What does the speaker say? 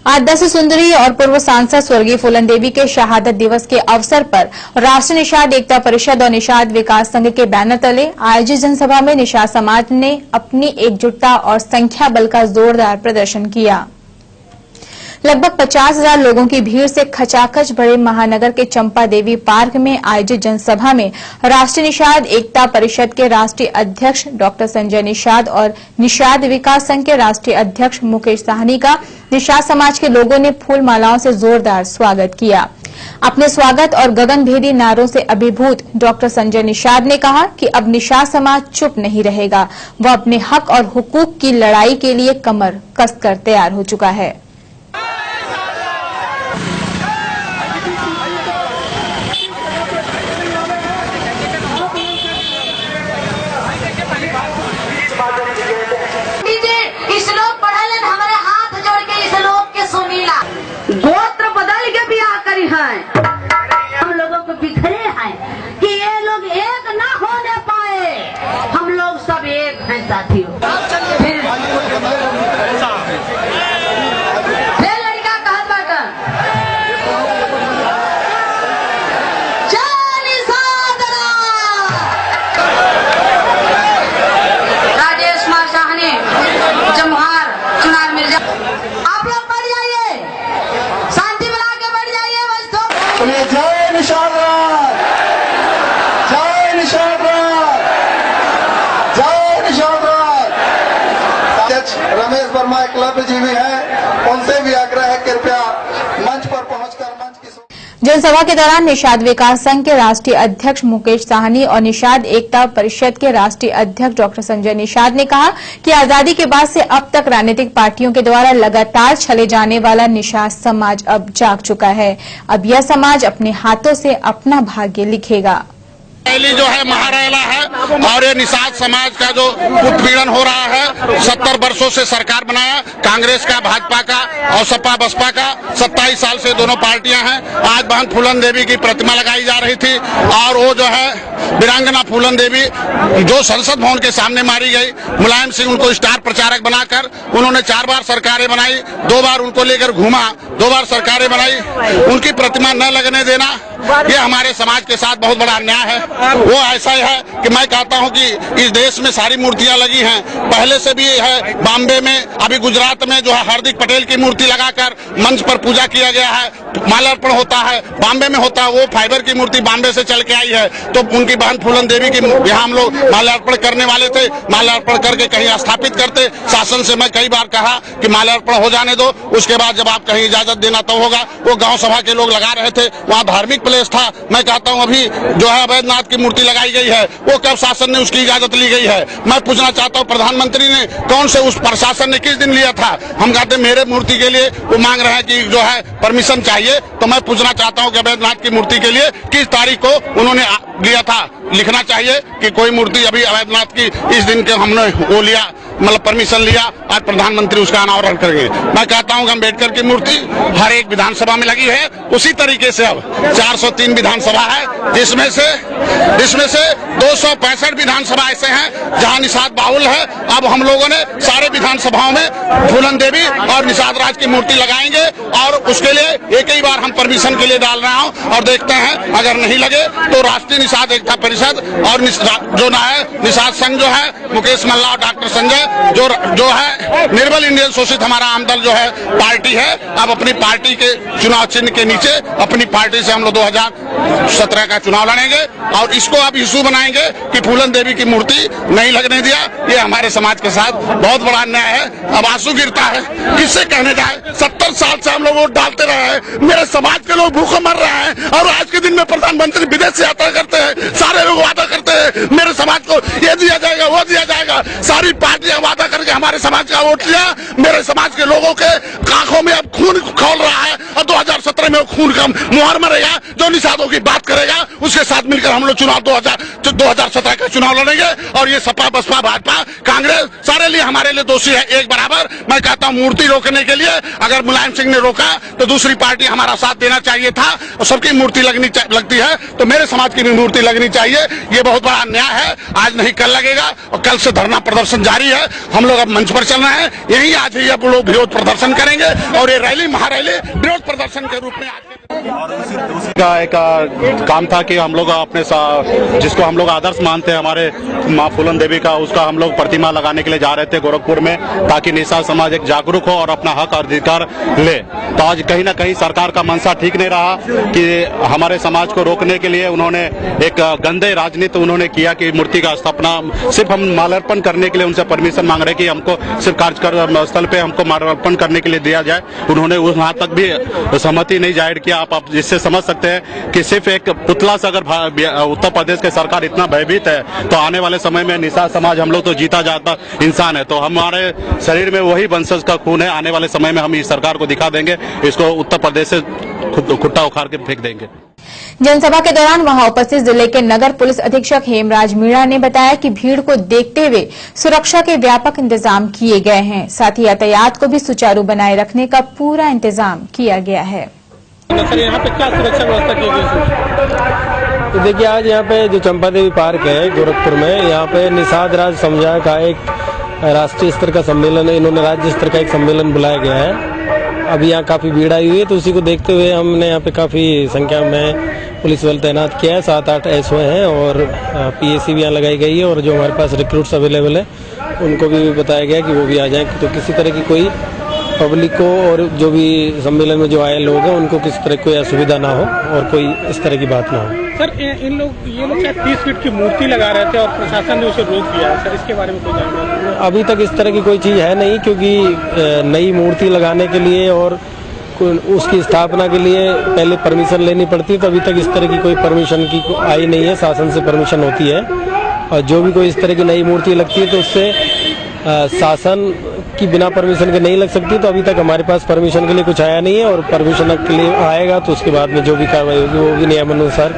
आज 10 सुंदरी और पूर्व सांसद स्वर्गीय फूलन देवी के शहादत दिवस के अवसर पर राष्ट्रीय निषाद एकता परिषद और निषाद विकास संघ के बैनर तले आयोजित जनसभा में निषाद समाज ने अपनी एकजुटता और संख्या बल का जोरदार प्रदर्शन किया। लगभग 50,000 लोगों की भीड़ से खचाखच भरे महानगर के चंपा देवी पार्क में आयोजित जनसभा में राष्ट्रीय निषाद एकता परिषद के राष्ट्रीय अध्यक्ष डॉक्टर संजय निषाद और निषाद विकास संघ के राष्ट्रीय अध्यक्ष मुकेश साहनी का निषाद समाज के लोगों ने फूल मालाओं से जोरदार स्वागत किया। अपने स्वागत और गगनभेदी नारों से अभिभूत डॉक्टर संजय निषाद ने कहा कि अब निषाद समाज चुप नहीं रहेगा, वह अपने हक और हुकूक की लड़ाई के लिए कमर कसकर तैयार हो चुका है। गोत्र बदल के बियाह करी है, हम लोगों को बिखरे हैं कि ये लोग एक ना होने पाए, हम लोग सब एक हैं साथियों। फिर लड़का कहत बाटा राजेश कुमार साहनी जमुहार चुनाव मिर्जा, आप लोग बढ़ जाइए, शांति बना के बढ़ जाइए। बस तो जय निषाद राज, जय निषाद राज, जय निषाद राज। अध्यक्ष रमेश वर्मा एकलव्य जी भी हैं, उनसे भी आग्रह है कृपया मंच पर पहुंचकर मंच की जनसभा के दौरान निषाद विकास संघ के राष्ट्रीय अध्यक्ष मुकेश साहनी और निषाद एकता परिषद के राष्ट्रीय अध्यक्ष डॉक्टर संजय निषाद ने कहा कि आजादी के बाद से अब तक राजनीतिक पार्टियों के द्वारा लगातार छले जाने वाला निषाद समाज अब जाग चुका है। अब यह समाज अपने हाथों से अपना भाग्य लिखेगा। रैली जो है महारैला है और ये निषाद समाज का जो उत्पीड़न हो रहा है, 70 वर्षों से सरकार बनाया कांग्रेस का, भाजपा का और सपा बसपा का, 27 साल से दोनों पार्टियां हैं। आज बहन फूलन देवी की प्रतिमा लगाई जा रही थी और वो जो है वीरांगना फूलन देवी जो संसद भवन के सामने मारी गई, मुलायम सिंह उनको स्टार प्रचारक बनाकर उन्होंने 4 बार सरकारें बनाई, 2 बार उनको लेकर घूमा, 2 बार सरकारें बनाई, उनकी प्रतिमा न लगने देना ये हमारे समाज के साथ बहुत बड़ा अन्याय है। वो ऐसा ही है कि मैं कहता हूं कि इस देश में सारी मूर्तियां लगी हैं, पहले से भी है, बॉम्बे में, अभी गुजरात में जो है हार्दिक पटेल की मूर्ति लगाकर मंच पर पूजा किया गया है, माल्यार्पण होता है, बॉम्बे में होता है, वो फाइबर की मूर्ति बॉम्बे से चल के आई है, तो उनकी बहन फूलन देवी की यहाँ हम लोग माल्यार्पण करने वाले थे, माल्यार्पण करके कहीं स्थापित करते। शासन से मैं कई बार कहा कि माल्यार्पण हो जाने दो, उसके बाद जब आप कहीं इजाजत देना तो होगा। वो गाँव सभा के लोग लगा रहे थे, वहाँ धार्मिक प्लेस था। मैं कहता हूँ अभी जो है अवैधनाथ की मूर्ति लगाई गई है, वो कब शासन ने उसकी इजाजत ली गई है? मैं पूछना चाहता हूँ प्रधानमंत्री ने कौन से उस प्रशासन ने किस दिन लिया था? हम कहते मेरे मूर्ति के लिए वो मांग रहे हैं कि जो है परमिशन चाहिए, तो मैं पूछना चाहता हूँ कि अवैधनाथ की मूर्ति के लिए किस तारीख को उन्होंने लिया था? लिखना चाहिए कि कोई मूर्ति अभी अवैधनाथ की इस दिन के हमने वो लिया, मतलब परमिशन लिया, आज प्रधानमंत्री उसका अनावरण करेंगे। मैं कहता हूँ कि अम्बेडकर की मूर्ति हर एक विधानसभा में लगी है, उसी तरीके से अब 403 विधानसभा है, जिसमें से 265 विधानसभा ऐसे हैं जहां निषाद बाहुल है। अब हम लोगों ने सारे विधानसभाओं में फूलन देवी और निषाद राज की मूर्ति लगाएंगे और उसके लिए एक ही बार हम परमिशन के लिए डाल रहा हूं और देखते हैं, अगर नहीं लगे तो राष्ट्रीय निषाद एकता परिषद और जो ना है निषाद संघ जो है मुकेश मल्ला और डॉक्टर संजय जो है निर्बल इंडियन शोषित हमारा आमदल जो है पार्टी है, अब अपनी पार्टी के चुनाव चिन्ह के नीचे अपनी पार्टी से हम लोग 2017 का चुनाव लड़ेंगे और इसको अब इशू बनाएंगे कि फूलन देवी की मूर्ति नहीं लगने दिया। ये हमारे समाज के साथ बहुत बड़ा अन्याय है। अब आंसू गिरता है, किससे कहने जाए? 70 साल से हम लोग वोट डालते रहे हैं, मेरे समाज के लोग भूखे मर रहे हैं और आज के दिन में प्रधानमंत्री विदेश यात्रा करते हैं, सारे लोग वादा करते हैं मेरे समाज को ये दिया जाएगा, वो दिया जाएगा, सारी पार्टियां वादा करके हमारे समाज का वोट लिया। मेरे समाज के लोगों के आंखों में अब खून खौल रहा है और 2017 में खून का मुहर मरेगा, जो निषादों की बात करेगा उसके साथ मिलकर हम लोग चुनाव 2017 का चुनाव लड़ेंगे। और ये सपा बसपा भाजपा कांग्रेस सारे लिए हमारे लिए दोषी है एक बराबर। मैं कहता हूँ मूर्ति रोकने के लिए अगर मुलायम सिंह ने रोका तो दूसरी पार्टी हमारा साथ देना चाहिए था, और सबकी मूर्ति लगती है तो मेरे समाज की भी मूर्ति लगनी चाहिए। ये बहुत बड़ा अन्याय है, आज नहीं कल लगेगा और कल से धरना प्रदर्शन जारी है। हम लोग अब मंच पर चल रहे हैं, यही आज ही अब लोग विरोध प्रदर्शन करेंगे और ये रैली महारैली विरोध प्रदर्शन के रूप में का एक काम था कि हम लोग अपने जिसको हम लोग आदर्श मानते हैं हमारे माँ फूलन देवी का, उसका हम लोग प्रतिमा लगाने के लिए जा रहे थे गोरखपुर में, ताकि निषाद समाज एक जागरूक हो और अपना हक और अधिकार ले। तो आज कहीं ना कहीं सरकार का मंशा ठीक नहीं रहा कि हमारे समाज को रोकने के लिए उन्होंने एक गंदे राजनीति उन्होंने किया कि मूर्ति का स्थापना सिर्फ हम माल्यार्पण करने के लिए उनसे परमिशन मांग रहे कि हमको सिर्फ कार्यक्रम स्थल पे हमको माल्यार्पण करने के लिए दिया जाए। उन्होंने वहां तक भी सहमति नहीं जाहिर किया। आप इससे समझ सकते हैं कि सिर्फ एक पुतला से अगर उत्तर प्रदेश की सरकार इतना भयभीत है तो आने वाले समय में निषाद समाज हम लोग तो जीता जाता इंसान है, तो हमारे शरीर में वही वंशज का खून है। आने वाले समय में हम इस सरकार को दिखा देंगे, इसको उत्तर प्रदेश से खुट्टा उखाड़ के फेंक देंगे। जनसभा के दौरान वहां उपस्थित जिले के नगर पुलिस अधीक्षक हेमराज मीणा ने बताया कि भीड़ को देखते हुए सुरक्षा के व्यापक इंतजाम किए गए हैं, साथ ही यातायात को भी सुचारू बनाए रखने का पूरा इंतजाम किया गया है। सर, यहाँ पे क्या सुरक्षा व्यवस्था की गई? तो देखिए, आज यहाँ पे जो चंपा देवी पार्क है गोरखपुर में, यहाँ पे निषाद राज समुदाय का एक राष्ट्रीय स्तर का सम्मेलन है, इन्होंने राज्य स्तर का एक सम्मेलन बुलाया गया है। अभी यहाँ काफी भीड़ आई हुई है, तो उसी को देखते हुए हमने यहाँ पे काफी संख्या में पुलिस बल तैनात किया है। 7-8 एसओ हैं और पीएसी भी यहाँ लगाई गई है, और जो हमारे पास रिक्रूट्स अवेलेबल है उनको भी बताया गया कि वो भी आ जाए, तो किसी तरह की कोई पब्लिक को और जो भी सम्मेलन में जो आए लोग हैं उनको किसी तरह कोई असुविधा ना हो और कोई इस तरह की बात ना हो। सर, ये लोग क्या 30 फीट की मूर्ति लगा रहे थे और प्रशासन ने उसे रोक दिया है, सर इसके बारे में कोई जानकारी? अभी तक इस तरह की कोई चीज है नहीं, क्योंकि नई मूर्ति लगाने के लिए और उसकी स्थापना के लिए पहले परमिशन लेनी पड़ती है, तो अभी तक इस तरह की कोई परमिशन की आई नहीं है। शासन से परमिशन होती है, और जो भी कोई इस तरह की नई मूर्ति लगती है तो उससे शासन की बिना परमिशन के नहीं लग सकती। तो अभी तक हमारे पास परमिशन के लिए कुछ आया नहीं है, और परमिशन के लिए आएगा तो उसके बाद में जो भी कार्रवाई होगी वो भी नियमानुसार